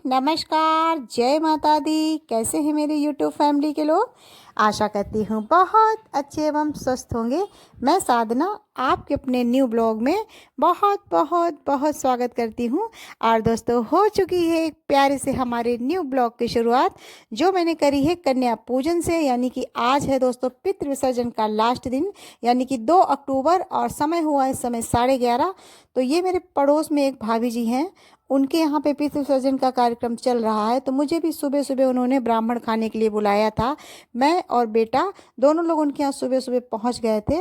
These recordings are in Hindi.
नमस्कार, जय माता दी। कैसे हैं मेरे यूट्यूब फैमिली के लोग। आशा करती हूँ बहुत अच्छे एवं स्वस्थ होंगे। मैं साधना आपके अपने न्यू ब्लॉग में बहुत बहुत बहुत स्वागत करती हूँ। और दोस्तों, हो चुकी है एक प्यारे से हमारे न्यू ब्लॉग की शुरुआत, जो मैंने करी है कन्या पूजन से। यानी कि आज है दोस्तों पितृ विसर्जन का लास्ट दिन, यानी कि 2 अक्टूबर, और समय हुआ इस समय 11:30। तो ये मेरे पड़ोस में एक भाभी जी हैं, उनके यहाँ पे पितृ विसर्जन का कार्यक्रम चल रहा है। तो मुझे भी सुबह सुबह उन्होंने ब्राह्मण खाने के लिए बुलाया था। मैं और बेटा दोनों लोग उनके यहाँ सुबह सुबह पहुँच गए थे।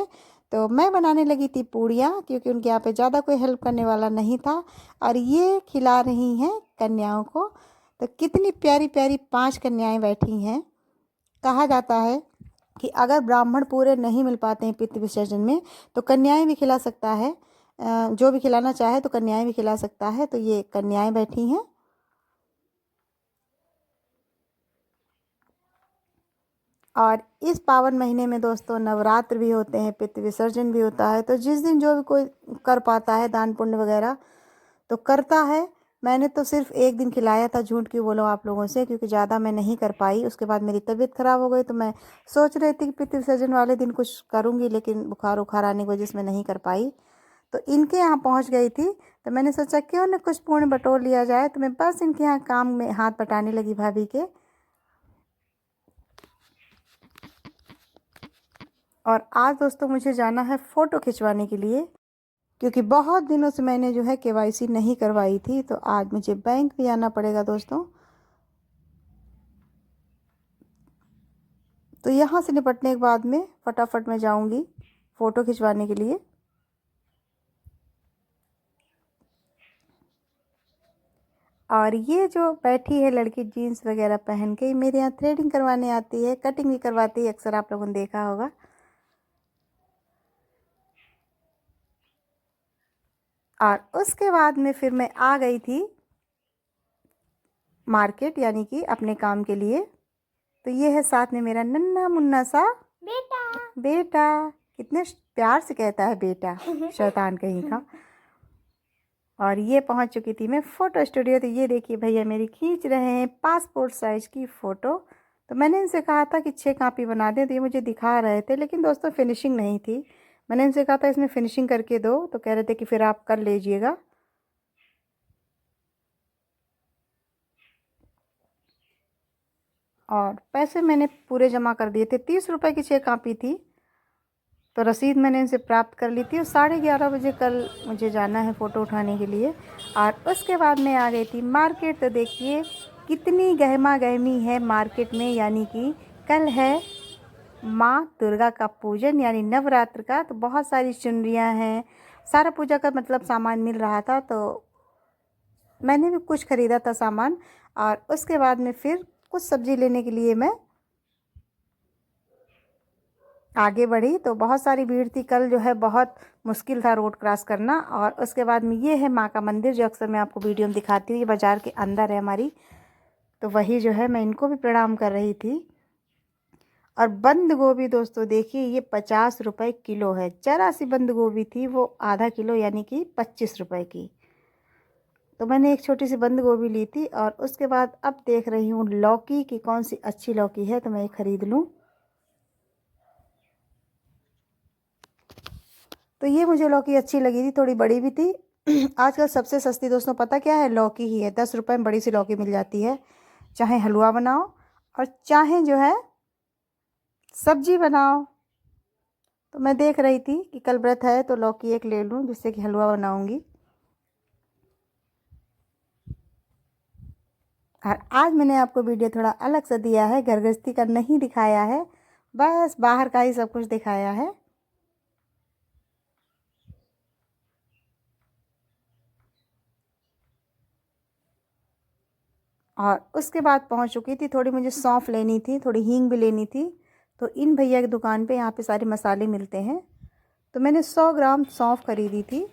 तो मैं बनाने लगी थी पूड़ियाँ, क्योंकि उनके यहाँ पे ज़्यादा कोई हेल्प करने वाला नहीं था। और ये खिला रही हैं कन्याओं को। तो कितनी प्यारी प्यारी 5 कन्याएं बैठी हैं। कहा जाता है कि अगर ब्राह्मण पूरे नहीं मिल पाते हैं पितृ विसर्जन में, तो कन्याएं भी खिला सकता है। जो भी खिलाना चाहे तो कन्याएं भी खिला सकता है। तो ये कन्याएं बैठी हैं। और इस पावन महीने में दोस्तों नवरात्र भी होते हैं, पितृ विसर्जन भी होता है। तो जिस दिन जो भी कोई कर पाता है दान पुण्य वगैरह तो करता है। मैंने तो सिर्फ एक दिन खिलाया था, झूठ क्यों बोलो आप लोगों से, क्योंकि ज़्यादा मैं नहीं कर पाई। उसके बाद मेरी तबीयत ख़राब हो गई। तो मैं सोच रही थी कि पितृ विसर्जन वाले दिन कुछ करूँगी, लेकिन बुखार उखार आने की वजह से मैं नहीं कर पाई। तो इनके यहाँ पहुँच गई थी। तो मैंने सोचा क्यों न कुछ पुण्य बटोर लिया जाए। तो मैं बस इनके यहाँ काम में हाथ बटाने लगी भाभी के। और आज दोस्तों मुझे जाना है फ़ोटो खिंचवाने के लिए, क्योंकि बहुत दिनों से मैंने जो है केवाईसी नहीं करवाई थी। तो आज मुझे बैंक भी आना पड़ेगा दोस्तों। तो यहाँ से निपटने के बाद में फटाफट मैं जाऊँगी फ़ोटो खिंचवाने के लिए। और ये जो बैठी है लड़की जीन्स वगैरह पहन के, मेरे यहाँ थ्रेडिंग करवाने आती है, कटिंग भी करवाती है, अक्सर आप लोगों ने देखा होगा। और उसके बाद में फिर मैं आ गई थी मार्केट, यानी कि अपने काम के लिए। तो ये है साथ में मेरा नन्ना मुन्ना सा बेटा। बेटा कितने प्यार से कहता है बेटा, शैतान कहीं का। और ये पहुंच चुकी थी मैं फ़ोटो स्टूडियो। तो ये देखिए भैया मेरी खींच रहे हैं पासपोर्ट साइज़ की फ़ोटो। तो मैंने इनसे कहा था कि 6 कापी बना दें। तो ये मुझे दिखा रहे थे, लेकिन दोस्तों फिनिशिंग नहीं थी। मैंने इनसे कहा था इसमें फिनिशिंग करके दो, तो कह रहे थे कि फिर आप कर लीजिएगा। और पैसे मैंने पूरे जमा कर दिए थे। 30 रुपये की 6 कापी थी। तो रसीद मैंने इनसे प्राप्त कर ली थी। और 11:30 बजे कल मुझे जाना है फ़ोटो उठाने के लिए। और उसके बाद मैं आ गई थी मार्केट। तो देखिए कितनी गहमा गहमी है मार्केट में, यानी कि कल है माँ दुर्गा का पूजन, यानी नवरात्र का। तो बहुत सारी चुनरियाँ हैं, सारा पूजा का मतलब सामान मिल रहा था। तो मैंने भी कुछ ख़रीदा था सामान। और उसके बाद में फिर कुछ सब्ज़ी लेने के लिए मैं आगे बढ़ी। तो बहुत सारी भीड़ थी कल, जो है बहुत मुश्किल था रोड क्रॉस करना। और उसके बाद में ये है माँ का मंदिर, जो अक्सर मैं आपको वीडियो में दिखाती हूँ। ये बाज़ार के अंदर है हमारी। तो वही जो है मैं इनको भी प्रणाम कर रही थी। और बंद गोभी दोस्तों देखिए ये 50 रुपये किलो है। जरा सी बंद गोभी थी, वो आधा किलो यानी कि 25 रुपये की। तो मैंने एक छोटी सी बंद गोभी ली थी। और उसके बाद अब देख रही हूँ लौकी की कौन सी अच्छी लौकी है, तो मैं ये ख़रीद लूँ। तो ये मुझे लौकी अच्छी लगी थी, थोड़ी बड़ी भी थी। आजकल सबसे सस्ती दोस्तों पता क्या है, लौकी ही है। 10 रुपये में बड़ी सी लौकी मिल जाती है। चाहे हलवा बनाओ और चाहे जो है सब्जी बनाओ। तो मैं देख रही थी कि कल व्रत है, तो लौकी एक ले लूँ, जिससे कि हलवा बनाऊंगी। और आज मैंने आपको वीडियो थोड़ा अलग सा दिया है, घर गृहस्थी का नहीं दिखाया है, बस बाहर का ही सब कुछ दिखाया है। और उसके बाद पहुंच चुकी थी, थोड़ी मुझे सौंफ लेनी थी, थोड़ी हींग भी लेनी थी। तो इन भैया की दुकान पे यहाँ पे सारे मसाले मिलते हैं। तो मैंने 100 ग्राम सौंफ खरीदी थी।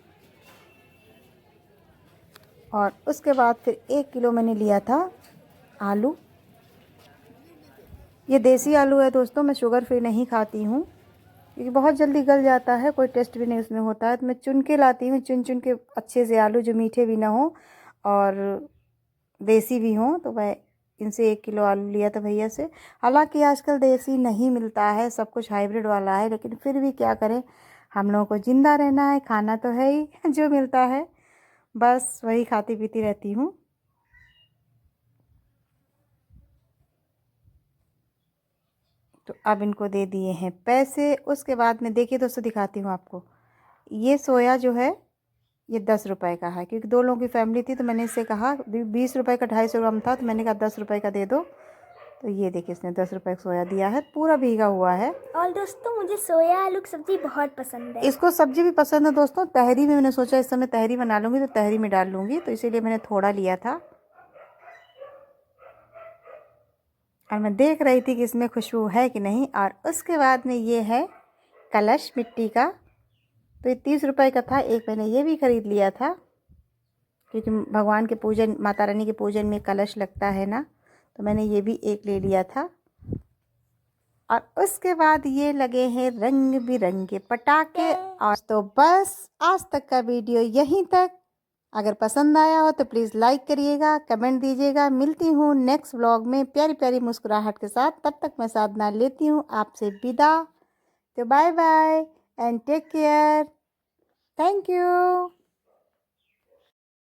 और उसके बाद फिर 1 किलो मैंने लिया था आलू। ये देसी आलू है दोस्तों, मैं शुगर फ्री नहीं खाती हूँ, क्योंकि बहुत जल्दी गल जाता है, कोई टेस्ट भी नहीं उसमें होता है। तो मैं चुन के लाती हूँ, चुन चुन के अच्छे से आलू, जो मीठे भी ना हो और देसी भी हों तो वह इनसे 1 किलो आलू लिया था भैया से। हालांकि आजकल देसी नहीं मिलता है, सब कुछ हाइब्रिड वाला है, लेकिन फिर भी क्या करें, हम लोगों को ज़िंदा रहना है, खाना तो है ही जो मिलता है, बस वही खाती पीती रहती हूँ। तो अब इनको दे दिए हैं पैसे। उसके बाद में देखिए दोस्तों, दिखाती हूँ आपको। ये सोया जो है ये 10 रुपए का है, क्योंकि 2 लोगों की फैमिली थी, तो मैंने इससे कहा 20 रुपए का 250 ग्राम था, तो मैंने कहा 10 रुपए का दे दो। तो ये देखिए इसने 10 रुपए का सोया दिया है, पूरा भीगा हुआ है। और दोस्तों मुझे सोया आलू की सब्जी बहुत पसंद है। इसको सब्जी भी पसंद है दोस्तों। तहरी में मैंने सोचा इस समय तहरी बना लूँगी, तो तहरी में डाल लूँगी, तो इसीलिए मैंने थोड़ा लिया था। और मैं देख रही थी कि इसमें खुशबू है कि नहीं। और उसके बाद में ये है कलश मिट्टी का, तो ये 30 रुपए का था। एक मैंने ये भी ख़रीद लिया था, क्योंकि भगवान के पूजन, माता रानी के पूजन में कलश लगता है ना, तो मैंने ये भी एक ले लिया था। और उसके बाद ये लगे हैं रंग बिरंगे पटाखे। और तो बस आज तक का वीडियो यहीं तक। अगर पसंद आया हो तो प्लीज़ लाइक करिएगा, कमेंट दीजिएगा। मिलती हूँ नेक्स्ट व्लॉग में प्यारी प्यारी मुस्कुराहट के साथ। तब तक मैं साधना लेती हूँ आपसे विदा। तो bye bye and take care. Thank you.